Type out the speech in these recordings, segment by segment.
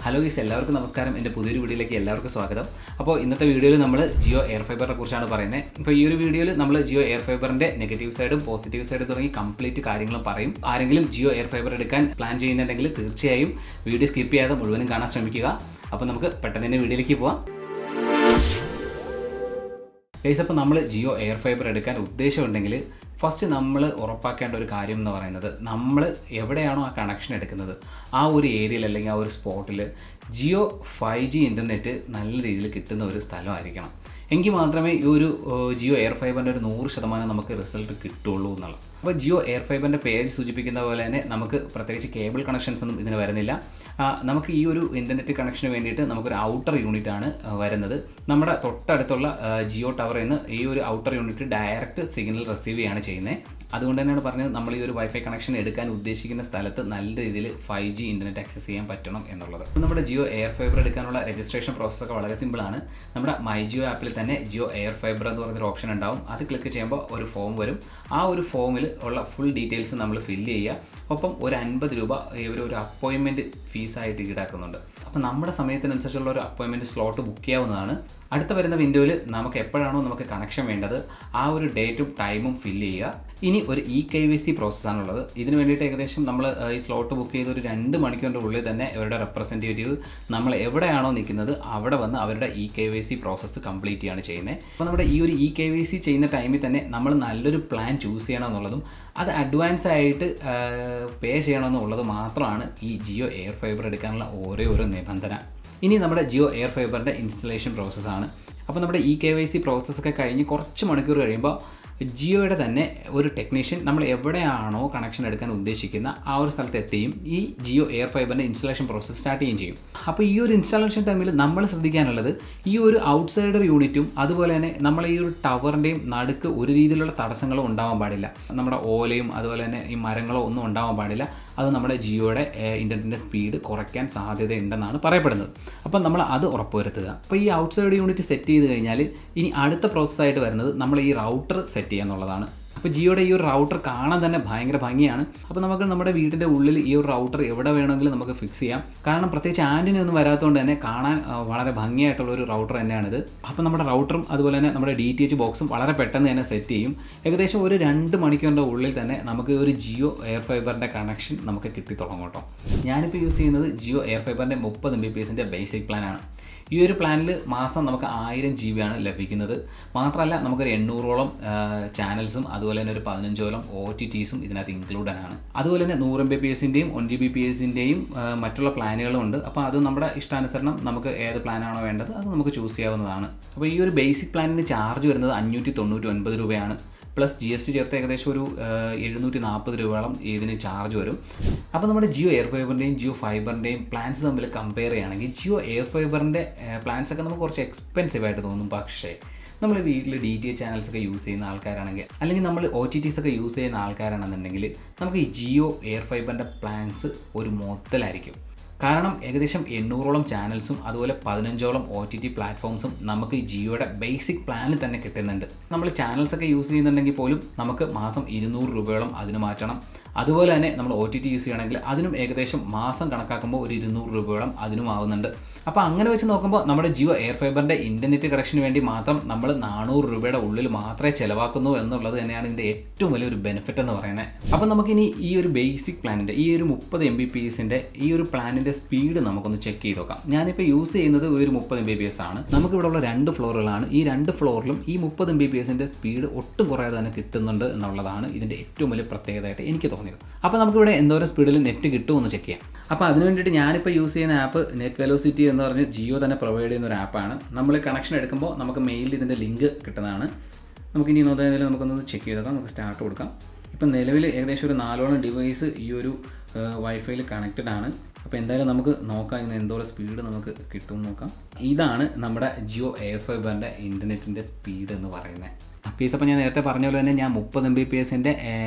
Hello guys, എല്ലാവർക്കും നമസ്കാരം. എൻ്റെ പുതിയൊരു വീഡിയോയിലേക്ക് എല്ലാവർക്കും സ്വാഗതം. അപ്പോൾ ഇന്നത്തെ വീഡിയോയിൽ നമ്മൾ ജിയോ എയർ ഫൈബറിനെ കുറിച്ചാണ് പറയുന്നത്. ഇപ്പോൾ ഈ ഒരു വീഡിയോയിൽ നമ്മൾ ജിയോ എയർ ഫൈബറിൻ്റെ നെഗറ്റീവ് സൈഡും പോസിറ്റീവ് സൈഡും തുടങ്ങി കംപ്ലീറ്റ് കാര്യങ്ങളും പറയും. ആരെങ്കിലും ജിയോ എയർ ഫൈബർ എടുക്കാൻ പ്ലാൻ ചെയ്യുന്നുണ്ടെങ്കിൽ തീർച്ചയായും വീഡിയോ സ്കിപ്പ് ചെയ്യാതെ മുഴുവനും കാണാൻ ശ്രമിക്കുക. അപ്പോൾ നമുക്ക് പെട്ടെന്ന് തന്നെ വീഡിയോയിലേക്ക് പോവാം. ഗൈസ്, അപ്പോൾ നമ്മൾ ജിയോ എയർ ഫൈബർ എടുക്കാൻ ഉദ്ദേശമുണ്ടെങ്കിൽ ഫസ്റ്റ് നമ്മൾ ഉറപ്പാക്കേണ്ട ഒരു കാര്യം എന്ന് പറയുന്നത്, നമ്മൾ എവിടെയാണോ ആ കണക്ഷൻ എടുക്കുന്നത് ആ ഒരു ഏരിയയിൽ അല്ലെങ്കിൽ ആ ഒരു സ്പോട്ടിൽ ജിയോ 5G ഇൻ്റർനെറ്റ് നല്ല രീതിയിൽ കിട്ടുന്ന ഒരു സ്ഥലമായിരിക്കണം. എങ്കിൽ മാത്രമേ ഈ ഒരു ജിയോ എയർ ഫൈബറിൻ്റെ ഒരു 100% നമുക്ക് റിസൾട്ട് കിട്ടുള്ളൂ എന്നുള്ളത്. അപ്പോൾ ജിയോ എയർ ഫൈബറിൻ്റെ പേര് സൂചിപ്പിക്കുന്ന പോലെ തന്നെ നമുക്ക് പ്രത്യേകിച്ച് കേബിൾ കണക്ഷൻസ് ഒന്നും ഇതിന് വരുന്നില്ല. നമുക്ക് ഈ ഒരു ഇൻ്റർനെറ്റ് കണക്ഷന് വേണ്ടിയിട്ട് നമുക്കൊരു ഔട്ടർ യൂണിറ്റ് ആണ് വരുന്നത്. നമ്മുടെ തൊട്ടടുത്തുള്ള ജിയോ ടവറിൽ നിന്ന് ഈ ഒരു outer unit direct signal receive ചെയ്യുകയാണ് ചെയ്യുന്നത്. അതുകൊണ്ട് തന്നെയാണ് പറഞ്ഞത് നമ്മൾ ഈ ഒരു വൈഫൈ കണക്ഷൻ എടുക്കാൻ ഉദ്ദേശിക്കുന്ന സ്ഥലത്ത് നല്ല രീതിയിൽ 5G ഇൻ്റർനെറ്റ് ആക്സസ് ചെയ്യാൻ പറ്റണം എന്നുള്ളത്. നമ്മുടെ ജിയോ എയർ ഫൈബർ എടുക്കാനുള്ള രജിസ്ട്രേഷൻ പ്രോസസ്സൊക്കെ വളരെ സിമ്പിളാണ്. നമ്മുടെ മൈ ജിയോ ആപ്പിൽ തന്നെ ജിയോ എയർ ഫൈബർ എന്ന് പറഞ്ഞൊരു ഓപ്ഷൻ ഉണ്ടാവും. അത് ക്ലിക്ക് ചെയ്യുമ്പോൾ ഒരു ഫോം വരും. ആ ഒരു ഫോമിൽ ഉള്ള ഫുൾ ഡീറ്റെയിൽസ് നമ്മൾ ഫില്ല് ചെയ്യുക. ഒപ്പം ഒരു 50 രൂപ ഇവർ ഒരു അപ്പോയിൻമെൻറ്റ് ഫീസായിട്ട് ഈടാക്കുന്നുണ്ട്. അപ്പോൾ നമ്മുടെ സമയത്തിനനുസരിച്ചുള്ള ഒരു അപ്പോയിൻമെൻറ്റ് സ്ലോട്ട് ബുക്ക് ചെയ്യാവുന്നതാണ്. അടുത്ത വരുന്ന വിൻഡോയിൽ നമുക്ക് എപ്പോഴാണോ നമുക്ക് കണക്ഷൻ വേണ്ടത് ആ ഒരു ഡേറ്റും ടൈമും ഫില്ല് ചെയ്യുക. ഇനി ഒരു EKYC പ്രോസസ്സാണുള്ളത്. ഇതിന് വേണ്ടിയിട്ട് ഏകദേശം നമ്മൾ ഈ സ്ലോട്ട് ബുക്ക് ചെയ്ത് ഒരു 2 മണിക്കൂറിൻ്റെ ഉള്ളിൽ തന്നെ ഇവരുടെ റെപ്രസെൻറ്റേറ്റീവ് നമ്മൾ എവിടെയാണോ നിൽക്കുന്നത് അവിടെ വന്ന് അവരുടെ EKYC പ്രോസസ്സ് കംപ്ലീറ്റ് ചെയ്യാണ് ചെയ്യുന്നത്. അപ്പോൾ നമ്മുടെ ഈ ഒരു EKYC ചെയ്യുന്ന ടൈമിൽ തന്നെ നമ്മൾ നല്ലൊരു പ്ലാൻ ചൂസ് ചെയ്യണം എന്നുള്ളതും അത് അഡ്വാൻസ് ആയിട്ട് പേ ചെയ്യണമെന്നുള്ളത് മാത്രമാണ് ഈ ജിയോ എയർ ഫൈബർ എടുക്കാനുള്ള ഓരോ നിബന്ധന. ഇനി നമ്മുടെ ജിയോ എയർ ഫൈബറിൻ്റെ ഇൻസ്റ്റലേഷൻ പ്രോസസ്സാണ്. അപ്പോൾ നമ്മുടെ EKYC പ്രോസസ്സൊക്കെ കഴിഞ്ഞ് കുറച്ച് മണിക്കൂർ കഴിയുമ്പോൾ ജിയോയുടെ തന്നെ ഒരു ടെക്നീഷ്യൻ നമ്മൾ എവിടെയാണോ കണക്ഷൻ എടുക്കാൻ ഉദ്ദേശിക്കുന്ന ആ ഒരു സ്ഥലത്ത് എത്തുകയും ഈ ജിയോ എയർ ഫൈബറിൻ്റെ ഇൻസ്റ്റലേഷൻ പ്രോസസ്സ് സ്റ്റാർട്ട് ചെയ്യുകയും ചെയ്യും. അപ്പോൾ ഈ ഒരു ഇൻസ്റ്റാളേഷൻ ടൈമിൽ നമ്മൾ ശ്രദ്ധിക്കാനുള്ളത് ഈ ഒരു ഔട്ട്സൈഡർ യൂണിറ്റും അതുപോലെ തന്നെ നമ്മൾ ഈ ഒരു ടവറിൻ്റെയും നടുക്ക് ഒരു രീതിയിലുള്ള തടസ്സങ്ങളും ഉണ്ടാവാൻ പാടില്ല. നമ്മുടെ ഓലയും അതുപോലെ തന്നെ ഈ മരങ്ങളോ ഒന്നും ഉണ്ടാവാൻ പാടില്ല. അത് നമ്മുടെ ജിയോയുടെ ഇൻ്റർനെറ്റിൻ്റെ സ്പീഡ് കുറയ്ക്കാൻ സാധ്യതയുണ്ടെന്നാണ് പറയപ്പെടുന്നത്. അപ്പം നമ്മൾ അത് ഉറപ്പുവരുത്തുക. അപ്പോൾ ഈ ഔട്ട്സൈഡ് യൂണിറ്റ് സെറ്റ് ചെയ്ത് കഴിഞ്ഞാൽ ഇനി അടുത്ത പ്രോസസ്സായിട്ട് വരുന്നത് നമ്മൾ ഈ റൗട്ടർ സെറ്റ് ചെയ്യുക എന്നുള്ളതാണ്. അപ്പോൾ ജിയോയുടെ ഈ ഒരു റൗട്ടർ കാണാൻ തന്നെ ഭയങ്കര ഭംഗിയാണ്. അപ്പോൾ നമുക്ക് നമ്മുടെ വീടിൻ്റെ ഉള്ളിൽ ഈ ഒരു റൗട്ടർ എവിടെ വേണമെങ്കിലും നമുക്ക് ഫിക്സ് ചെയ്യാം. കാരണം പ്രത്യേകിച്ച് ആൻറ്റിന ഒന്നും വരാത്തതുകൊണ്ട് തന്നെ കാണാൻ വളരെ ഭംഗിയായിട്ടുള്ള ഒരു റൗട്ടർ തന്നെയാണിത്. അപ്പോൾ നമ്മുടെ റൗട്ടറും അതുപോലെ തന്നെ നമ്മുടെ DTH ബോക്സും വളരെ പെട്ടെന്ന് തന്നെ സെറ്റ് ചെയ്യും. ഏകദേശം ഒരു 2 മണിക്കൂറിൻ്റെ ഉള്ളിൽ തന്നെ നമുക്ക് ഒരു ജിയോ എയർ ഫൈബറിൻ്റെ കണക്ഷൻ നമുക്ക് കിട്ടിത്തുടങ്ങും കേട്ടോ. ഞാനിപ്പോൾ യൂസ് ചെയ്യുന്നത് ജിയോ എയർ ഫൈബറിൻ്റെ 30 Mbps ബേസിക് പ്ലാനാണ്. ഈ ഒരു പ്ലാനിൽ മാസം നമുക്ക് 1000 GB ആണ് ലഭിക്കുന്നത്. മാത്രമല്ല നമുക്കൊരു 800ഓളം ചാനൽസും അതുപോലെ തന്നെ ഒരു 15ഓളം OTTസും ഇതിനകത്ത് ഇൻക്ലൂഡഡ് ആണ്. അതുപോലെ തന്നെ 100 Mbpsൻ്റെയും 1 Gbpsൻ്റെയും മറ്റുള്ള പ്ലാനുകളും ഉണ്ട്. അപ്പോൾ അത് നമ്മുടെ ഇഷ്ടാനുസരണം നമുക്ക് ഏത് പ്ലാനാണോ വേണ്ടത് അത് നമുക്ക് ചൂസ് ചെയ്യാവുന്നതാണ്. അപ്പോൾ ഈ ഒരു ബേസിക് പ്ലാനിന് ചാർജ് വരുന്നത് 599 രൂപയാണ്. പ്ലസ് GST ചേർത്ത് ഏകദേശം ഒരു 740 രൂപയോളം ഇതിന് ചാർജ് വരും. അപ്പോൾ നമ്മുടെ ജിയോ എയർ ഫൈബറിൻ്റെയും ജിയോ ഫൈബറിൻ്റെയും പ്ലാൻസ് തമ്മിൽ കമ്പയർ ചെയ്യുകയാണെങ്കിൽ ജിയോ എയർ ഫൈബറിൻ്റെ പ്ലാൻസൊക്കെ നമുക്ക് കുറച്ച് എക്സ്പെൻസീവായിട്ട് തോന്നും. പക്ഷേ നമ്മൾ വീട്ടിൽ DTH ചാനൽസൊക്കെ യൂസ് ചെയ്യുന്ന ആൾക്കാരാണെങ്കിൽ അല്ലെങ്കിൽ നമ്മൾ OTTs ഒക്കെ യൂസ് ചെയ്യുന്ന ആൾക്കാരാണെന്നുണ്ടെങ്കിൽ നമുക്ക് ഈ ജിയോ എയർ ഫൈബറിൻ്റെ പ്ലാൻസ് ഒരു മൊത്തലായിരിക്കും. കാരണം ഏകദേശം 800ഓളം ചാനൽസും അതുപോലെ 15ഓളം OTT പ്ലാറ്റ്ഫോംസും നമുക്ക് ഈ ജിയോയുടെ ബേസിക് പ്ലാനിൽ തന്നെ കിട്ടുന്നുണ്ട്. നമ്മൾ ചാനൽസൊക്കെ യൂസ് ചെയ്യുന്നുണ്ടെങ്കിൽ പോലും നമുക്ക് മാസം 200 രൂപയോളം അതിന് മാറ്റണം. അതുപോലെ തന്നെ നമ്മൾ OTT യൂസ് ചെയ്യണമെങ്കിൽ അതിനും ഏകദേശം മാസം കണക്കാക്കുമ്പോൾ ഒരു 200 രൂപയോളം അതിനും ആവുന്നുണ്ട്. അപ്പോൾ അങ്ങനെ വെച്ച് നോക്കുമ്പോൾ നമ്മുടെ ജിയോ എയർ ഫൈബറിൻ്റെ ഇൻ്റർനെറ്റ് കണക്ഷന് വേണ്ടി മാത്രം നമ്മൾ 400 രൂപയുടെ ഉള്ളിൽ മാത്രമേ ചിലവാക്കുന്നു എന്നുള്ളത് തന്നെയാണ് ഇതിൻ്റെ ഏറ്റവും വലിയൊരു ബെനിഫിറ്റ് എന്ന് പറയുന്നത്. അപ്പോൾ നമുക്കിനി ഈ ഒരു ബേസിക് പ്ലാനിൻ്റെ ഈ ഒരു 30 Mbpsൻ്റെ ഈ ഒരു പ്ലാനിൻ്റെ സ്പീഡ് നമുക്കൊന്ന് ചെക്ക് ചെയ്ത് നോക്കാം. ഞാനിപ്പോൾ യൂസ് ചെയ്യുന്നത് ഒരു 30 Mbps ആണ്. നമുക്കിവിടെ ഉള്ള 2 ഫ്ലോറുകളാണ്. ഈ 2 ഫ്ലോറിലും ഈ 30 Mbpsൻ്റെ സ്പീഡ് ഒട്ടും കുറയാതെ തന്നെ കിട്ടുന്നുണ്ട് എന്നുള്ളതാണ് ഇതിൻ്റെ ഏറ്റവും വലിയ പ്രത്യേകതയായിട്ട് എനിക്ക് തോന്നിയത്. അപ്പോൾ നമുക്കിവിടെ എന്തോരം സ്പീഡിൽ നെറ്റ് കിട്ടുമെന്ന് ചെക്ക് ചെയ്യാം. അപ്പോൾ അതിന് വേണ്ടിയിട്ട് ഞാനിപ്പോൾ യൂസ് ചെയ്യുന്ന ആപ്പ് നെറ്റ് വെലോസിറ്റി എന്ന് പറഞ്ഞ് ജിയോ തന്നെ പ്രൊവൈഡ് ചെയ്യുന്ന ഒരു ആപ്പാണ്. നമ്മൾ കണക്ഷൻ എടുക്കുമ്പോൾ നമുക്ക് മെയിലിൽ ഇതിൻ്റെ ലിങ്ക് കിട്ടുന്നതാണ്. നമുക്കിനി നോക്കുന്നതിൽ നമുക്കൊന്ന് ചെക്ക് ചെയ്തേക്കാം. നമുക്ക് സ്റ്റാർട്ട് കൊടുക്കാം. ഇപ്പം നിലവിൽ ഏകദേശം ഒരു 4ഓളം ഡിവൈസ് ഈ ഒരു വൈഫൈയിൽ കണക്റ്റഡ് ആണ്. അപ്പോൾ എന്തായാലും നമുക്ക് നോക്കാം ഇന്ന് എന്തോരം സ്പീഡ് നമുക്ക് കിട്ടുമെന്ന് നോക്കാം. ഇതാണ് നമ്മുടെ ജിയോ എയർ ഫൈബറിൻ്റെ ഇൻ്റർനെറ്റിൻ്റെ സ്പീഡ് എന്ന് പറയുന്നത്. അപ്പോൾ ഞാൻ നേരത്തെ പറഞ്ഞ പോലെ തന്നെ ഞാൻ 30 Mbpsൻ്റെ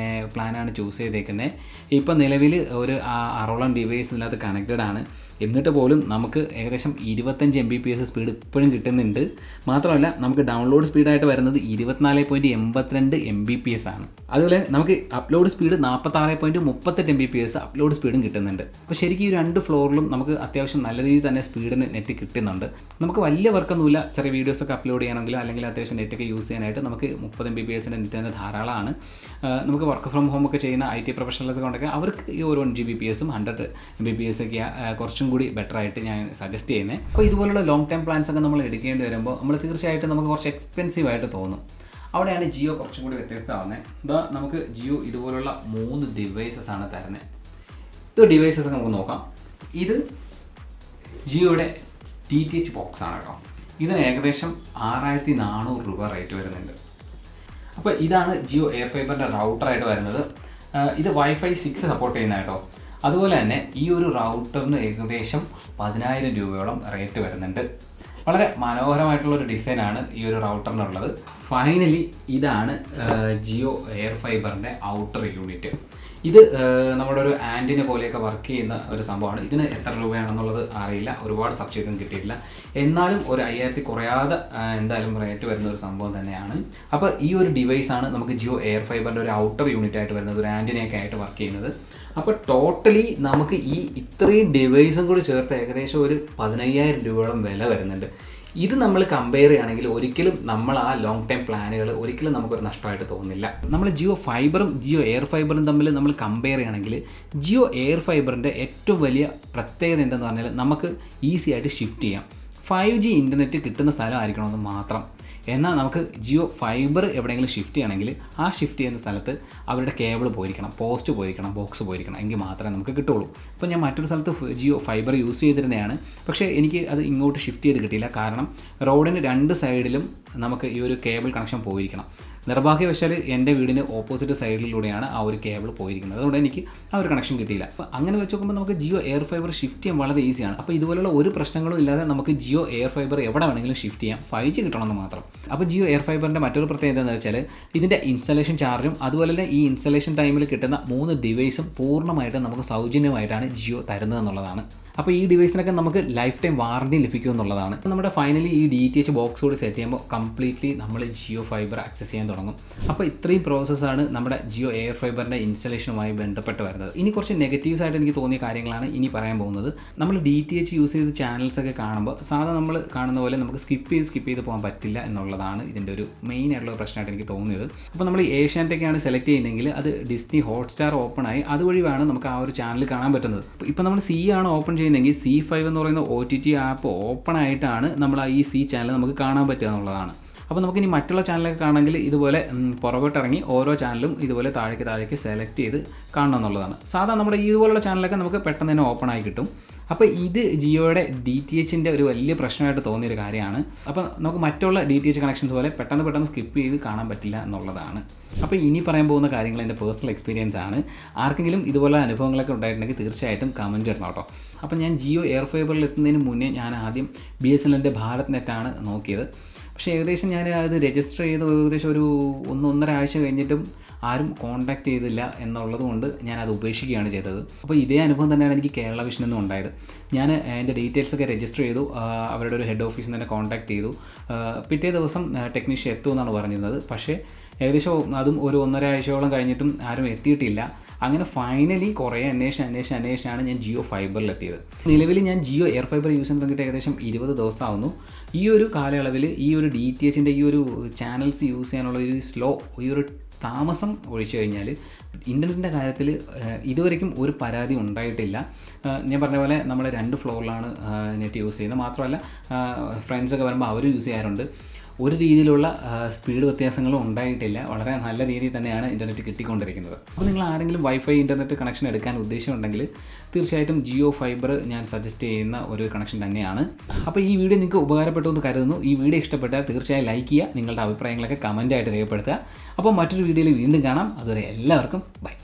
പ്ലാനാണ് ചൂസ് ചെയ്തേക്കുന്നത്. ഇപ്പോൾ നിലവിൽ ഒരു 6ഓളം ഡിവൈസ് ഇതിനകത്ത് കണക്റ്റഡ് ആണ്. എന്നിട്ട് പോലും നമുക്ക് ഏകദേശം 25 Mbps സ്പീഡ് ഇപ്പോഴും കിട്ടുന്നുണ്ട്. മാത്രമല്ല നമുക്ക് ഡൗൺലോഡ് സ്പീഡായിട്ട് വരുന്നത് 24.82 Mbps ആണ്. അതുപോലെ നമുക്ക് അപ്ലോഡ് സ്പീഡ് 46.38 Mbps അപ്ലോഡ് സ്പീഡും കിട്ടുന്നുണ്ട്. അപ്പോൾ ശരിക്കും ഈ 2 ഫ്ലോറിലും നമുക്ക് അത്യാവശ്യം നല്ല രീതിയിൽ തന്നെ സ്പീഡിന് നെറ്റ് കിട്ടുന്നുണ്ട്. നമുക്ക് വലിയ വർക്കൊന്നുമില്ല, ചെറിയ വീഡിയോസൊക്കെ അപ്ലോഡ് ചെയ്യണമെങ്കിൽ അല്ലെങ്കിൽ അത്യാവശ്യം നെറ്റൊക്കെ യൂസ് ചെയ്യാനായിട്ട് നമുക്ക് 30 Mbps നെറ്റ് തന്നെ ധാരാളമാണ്. നമുക്ക് വർക്ക് ഫ്രം ഹോം ഒക്കെ ചെയ്യുന്ന IT പ്രൊഫഷണൽസ് കൊണ്ടൊക്കെ അവർക്ക് ഈ ഒരു 1 Gbps 100 Mbps ഒക്കെ കുറച്ചും കൂടി ബെറ്റർ ആയിട്ട് ഞാൻ സജസ്റ്റ് ചെയ്യുന്നത്. അപ്പോൾ ഇതുപോലുള്ള ലോങ് ടൈം പ്ലാൻസ് ഒക്കെ നമ്മൾ എടുക്കേണ്ടി വരുമ്പോൾ നമ്മൾ തീർച്ചയായിട്ടും നമുക്ക് കുറച്ച് എക്സ്പെൻസീവ് ആയിട്ട് തോന്നും. അവിടെയാണ് ജിയോ കുറച്ചും കൂടി വ്യത്യസ്തമാവുന്നത്. ഇതാ നമുക്ക് ജിയോ ഇതുപോലുള്ള 3 ഡിവൈസസ് ആണ് തരുന്നത്. ഇത് ഡിവൈസസ് നമുക്ക് നോക്കാം. ഇത് ജിയോയുടെ DTH ബോക്സ് ആണ് കേട്ടോ. ഇതിന് ഏകദേശം 6400 രൂപ റേറ്റ് വരുന്നുണ്ട്. അപ്പോൾ ഇതാണ് ജിയോ എയർ ഫൈബറിൻ്റെ റൗട്ടറായിട്ട് വരുന്നത്. ഇത് Wi-Fi 6 സപ്പോർട്ട് ചെയ്യുന്ന കേട്ടോ. അതുപോലെ തന്നെ ഈ ഒരു റൗട്ടറിന് ഏകദേശം 10,000 രൂപയോളം റേറ്റ് വരുന്നുണ്ട്. വളരെ മനോഹരമായിട്ടുള്ളൊരു ഡിസൈനാണ് ഈ ഒരു റൗട്ടറിനുള്ളത്. ഫൈനലി ഇതാണ് ജിയോ എയർ ഫൈബറിൻ്റെ ഔട്ടർ യൂണിറ്റ്. ഇത് നമ്മുടെ ഒരു ആൻറ്റിന പോലെയൊക്കെ വർക്ക് ചെയ്യുന്ന ഒരു സംഭവമാണ്. ഇതിന് എത്ര രൂപയാണെന്നുള്ളത് അറിയില്ല, ഒരുപാട് സബ്സിഡിയൊന്നും കിട്ടിയിട്ടില്ല. എന്നാലും ഒരു 5000 കുറയാതെ എന്തായാലും റേറ്റ് വരുന്ന ഒരു സംഭവം തന്നെയാണ്. അപ്പോൾ ഈ ഒരു ഡിവൈസാണ് നമുക്ക് ജിയോ എയർ ഫൈബറിൻ്റെ ഒരു ഔട്ടർ യൂണിറ്റ് ആയിട്ട് വരുന്നത്, ഒരു ആൻറ്റിനയൊക്കെ ആയിട്ട് വർക്ക് ചെയ്യുന്നത്. അപ്പോൾ ടോട്ടലി നമുക്ക് ഈ ഇത്രയും ഡിവൈസും കൂടി ചേർത്ത് ഏകദേശം ഒരു 15,000 രൂപയോളം വില വരുന്നുണ്ട്. ഇത് നമ്മൾ കമ്പയർ ചെയ്യുകയാണെങ്കിൽ ഒരിക്കലും നമ്മൾ ആ ലോങ് ടൈം പ്ലാനുകൾ ഒരിക്കലും നമുക്കൊരു നഷ്ടമായിട്ട് തോന്നുന്നില്ല. നമ്മൾ ജിയോ ഫൈബറും ജിയോ എയർ ഫൈബറും തമ്മിൽ നമ്മൾ കമ്പയർ ചെയ്യുകയാണെങ്കിൽ ജിയോ എയർ ഫൈബറിൻ്റെ ഏറ്റവും വലിയ പ്രത്യേകത എന്തെന്ന് പറഞ്ഞാൽ നമുക്ക് ഈസി ആയിട്ട് ഷിഫ്റ്റ് ചെയ്യാം. 5G ഇൻ്റർനെറ്റ് കിട്ടുന്ന സ്ഥലമായിരിക്കണമെന്ന് മാത്രം. എന്നാൽ നമുക്ക് ജിയോ ഫൈബർ എവിടെയെങ്കിലും ഷിഫ്റ്റ് ചെയ്യണമെങ്കിൽ ആ ഷിഫ്റ്റ് ചെയ്യുന്ന സ്ഥലത്ത് അവരുടെ കേബിൾ പോയിരിക്കണം, പോസ്റ്റ് പോയിരിക്കണം, ബോക്സ് പോയിരിക്കണം, എങ്കിൽ മാത്രമേ നമുക്ക് കിട്ടുള്ളൂ. അപ്പോൾ ഞാൻ മറ്റൊരു സ്ഥലത്ത് ജിയോ ഫൈബർ യൂസ് ചെയ്തിരുന്നതാണ്. പക്ഷേ എനിക്ക് അത് ഇങ്ങോട്ട് ഷിഫ്റ്റ് ചെയ്ത് കിട്ടിയില്ല. കാരണം റോഡിന് 2 സൈഡിലും നമുക്ക് ഈ ഒരു കേബിൾ കണക്ഷൻ പോയിരിക്കണം. നിർഭാഗ്യവശാൽ എൻ്റെ വീടിന് ഓപ്പോസിറ്റ് സൈഡിലൂടെയാണ് ആ ഒരു കേബിൾ പോയിരിക്കുന്നത്. അതുകൊണ്ട് എനിക്ക് ആ ഒരു കണക്ഷൻ കിട്ടിയില്ല. അപ്പോൾ അങ്ങനെ വെച്ച് നോക്കുമ്പോൾ നമുക്ക് ജിയോ എയർ ഫൈബർ ഷിഫ്റ്റ് ചെയ്യാൻ വളരെ ഈസിയാണ്. അപ്പോൾ ഇതുപോലുള്ള ഒരു പ്രശ്നങ്ങളും ഇല്ലാതെ നമുക്ക് ജിയോ എയർ ഫൈബർ എവിടെ വേണമെങ്കിലും ഷിഫ്റ്റ് ചെയ്യാം, 5G കിട്ടണമെന്ന് മാത്രം. അപ്പോൾ ജിയോ എയർ ഫൈബറിൻ്റെ മറ്റൊരു പ്രത്യേകത എന്താണെന്ന് വെച്ചാൽ ഇതിൻ്റെ ഇൻസ്റ്റലേഷൻ ചാർജും അതുപോലെ തന്നെ ഈ ഇൻസ്റ്റലേഷൻ ടൈമിൽ കിട്ടുന്ന 3 ഡിവൈസും പൂർണ്ണമായിട്ട് നമുക്ക് സൗജന്യമായിട്ടാണ് ജിയോ തരുന്നത് എന്നുള്ളതാണ്. അപ്പോൾ ഈ ഡിവൈസിനൊക്കെ നമുക്ക് ലൈഫ് ടൈം വാറണ്ടി ലഭിക്കും എന്നുള്ളതാണ്. നമ്മുടെ ഫൈനലി ഈ DTH ബോക്സ് കൂടി സെറ്റ് ചെയ്യുമ്പോൾ കംപ്ലീറ്റ്ലി നമ്മൾ ജിയോ ഫൈബർ ആക്സസ് ചെയ്യാൻ തുടങ്ങും. അപ്പോൾ ഇത്രയും പ്രോസസ്സാണ് നമ്മുടെ ജിയോ എയർ ഫൈബറിൻ്റെ ഇൻസ്റ്റലേഷനുമായി ബന്ധപ്പെട്ട് വരുന്നത്. ഇനി കുറച്ച് നെഗറ്റീവ്സ് ആയിട്ട് എനിക്ക് തോന്നിയ കാര്യങ്ങളാണ് ഇനി പറയാൻ പോകുന്നത്. നമ്മൾ DTH യൂസ് ചെയ്ത് ചാനൽസൊക്കെ കാണുമ്പോൾ സാധാരണ നമ്മൾ കാണുന്ന പോലെ നമുക്ക് സ്കിപ്പ് ചെയ്ത് പോകാൻ പറ്റില്ല എന്നുള്ളതാണ് ഇതിൻ്റെ ഒരു മെയിൻ ആയിട്ടുള്ള പ്രശ്നമായിട്ട് എനിക്ക് തോന്നിയത്. അപ്പോൾ നമ്മൾ ഏഷ്യാനെറ്റൊക്കെയാണ് സെലക്ട് ചെയ്യുന്നതെങ്കിൽ അത് ഡിസ്നി ഹോട്ട്സ്റ്റാർ ഓപ്പൺ ആയി അതുവഴി വേണം നമുക്ക് ആ ഒരു ചാനൽ കാണാൻ പറ്റുന്നത്. ഇപ്പോൾ നമ്മൾ C ആണ് ഓപ്പൺ ചെയ്യുന്നെങ്കിൽ C5 എന്ന് പറയുന്ന OTT ആപ്പ് ഓപ്പൺ ആയിട്ടാണ് നമ്മൾ ഈ C ചാനൽ നമുക്ക് കാണാൻ പറ്റുക എന്നുള്ളതാണ്. അപ്പോൾ നമുക്കിനി മറ്റുള്ള ചാനലൊക്കെ കാണണമെങ്കിൽ ഇതുപോലെ പുറകോട്ടിറങ്ങി ഓരോ ചാനലും ഇതുപോലെ താഴേക്ക് സെലക്ട് ചെയ്ത് കാണണം എന്നുള്ളതാണ്. സാധാരണ നമ്മുടെ ഇതുപോലുള്ള ചാനലൊക്കെ നമുക്ക് പെട്ടെന്ന് തന്നെ ഓപ്പൺ ആയി കിട്ടും. അപ്പോൾ ഇത് ജിയോയുടെ DTHൻ്റെ ഒരു വലിയ പ്രശ്നമായിട്ട് തോന്നിയൊരു കാര്യമാണ്. അപ്പോൾ നമുക്ക് മറ്റുള്ള DTH കണക്ഷൻസ് പോലെ പെട്ടെന്ന് സ്കിപ്പ് ചെയ്ത് കാണാൻ പറ്റില്ല എന്നുള്ളതാണ്. അപ്പോൾ ഇനി പറയാൻ പോകുന്ന കാര്യങ്ങൾ എൻ്റെ പേഴ്സണൽ എക്സ്പീരിയൻസ് ആണ്. ആർക്കെങ്കിലും ഇതുപോലെ അനുഭവങ്ങളൊക്കെ ഉണ്ടായിട്ടുണ്ടെങ്കിൽ തീർച്ചയായിട്ടും കമൻറ്റ് ഇടണം കേട്ടോ. അപ്പോൾ ഞാൻ ജിയോ എയർ ഫൈബറിൽ എത്തുന്നതിന് മുന്നേ ഞാൻ ആദ്യം BSNLൻ്റെ ഭാരത് നെറ്റാണ് നോക്കിയത്. പക്ഷേ ഏകദേശം ഞാൻ അത് രജിസ്റ്റർ ചെയ്ത് ഏകദേശം ഒരു 1-1.5 ആഴ്ച കഴിഞ്ഞിട്ടും ആരും കോൺടാക്റ്റ് ചെയ്തില്ല എന്നുള്ളത് കൊണ്ട് ഞാനത് ഉപേക്ഷിക്കുകയാണ് ചെയ്തത്. അപ്പോൾ ഇതേ അനുഭവം തന്നെയാണ് എനിക്ക് കേരള വിഷനിൽ നിന്നും ഉണ്ടായത്. ഞാൻ എൻ്റെ ഡീറ്റെയിൽസൊക്കെ രജിസ്റ്റർ ചെയ്തു, അവരുടെ ഒരു ഹെഡ് ഓഫീസിൽ തന്നെ കോൺടാക്റ്റ് ചെയ്തു. പിറ്റേ ദിവസം ടെക്നീഷ്യൻ എത്തുമെന്നാണ് പറഞ്ഞിരുന്നത്. പക്ഷേ ഏകദേശം അതും ഒരു 1.5 ആഴ്ചയോളം കഴിഞ്ഞിട്ടും ആരും എത്തിയിട്ടില്ല. അങ്ങനെ ഫൈനലി കുറേ അന്വേഷിച്ചാണ് ഞാൻ ജിയോ ഫൈബറിലെത്തിയത്. നിലവിൽ ഞാൻ ജിയോ എയർ ഫൈബർ യൂസ് ചെയ്യാൻ തുടങ്ങിയിട്ട് ഏകദേശം 20 ദിവസമാകുന്നു. ഈ ഒരു കാലയളവിൽ ഈ ഒരു DTHൻ്റെ ഈ ഒരു ചാനൽസ് യൂസ് ചെയ്യാനുള്ള ഈ ഒരു താമസം ഒഴിച്ചു കഴിഞ്ഞാൽ ഇൻ്റർനെറ്റിൻ്റെ കാര്യത്തിൽ ഇതുവരെയ്ക്കും ഒരു പരാതി ഉണ്ടായിട്ടില്ല. ഞാൻ പറഞ്ഞ പോലെ നമ്മൾ 2 ഫ്ലോറിലാണ് നെറ്റ് യൂസ് ചെയ്യുന്നത്. മാത്രമല്ല ഫ്രണ്ട്സൊക്കെ വരുമ്പോൾ അവർ യൂസ് ചെയ്യാറുണ്ട്. ഒരു രീതിയിലുള്ള സ്പീഡ് വ്യത്യാസങ്ങളും ഉണ്ടായിട്ടില്ല. വളരെ നല്ല രീതിയിൽ തന്നെയാണ് ഇൻ്റർനെറ്റ് കിട്ടിക്കൊണ്ടിരിക്കുന്നത്. അപ്പോൾ നിങ്ങൾ ആരെങ്കിലും വൈഫൈ ഇൻ്റർനെറ്റ് കണക്ഷൻ എടുക്കാൻ ഉദ്ദേശമുണ്ടെങ്കിൽ തീർച്ചയായിട്ടും ജിയോ ഫൈബർ ഞാൻ സജസ്റ്റ് ചെയ്യുന്ന ഒരു കണക്ഷൻ തന്നെയാണ്. അപ്പോൾ ഈ വീഡിയോ നിങ്ങൾക്ക് ഉപകാരപ്പെട്ടു എന്ന് കരുതുന്നു. ഈ വീഡിയോ ഇഷ്ടപ്പെട്ടാൽ തീർച്ചയായും ലൈക്ക് ചെയ്യുക, നിങ്ങളുടെ അഭിപ്രായങ്ങളൊക്കെ കമൻറ്റായിട്ട് രേഖപ്പെടുത്തുക. അപ്പോൾ മറ്റൊരു വീഡിയോയിൽ വീണ്ടും കാണാം. അതുവരെ എല്ലാവർക്കും ബൈ.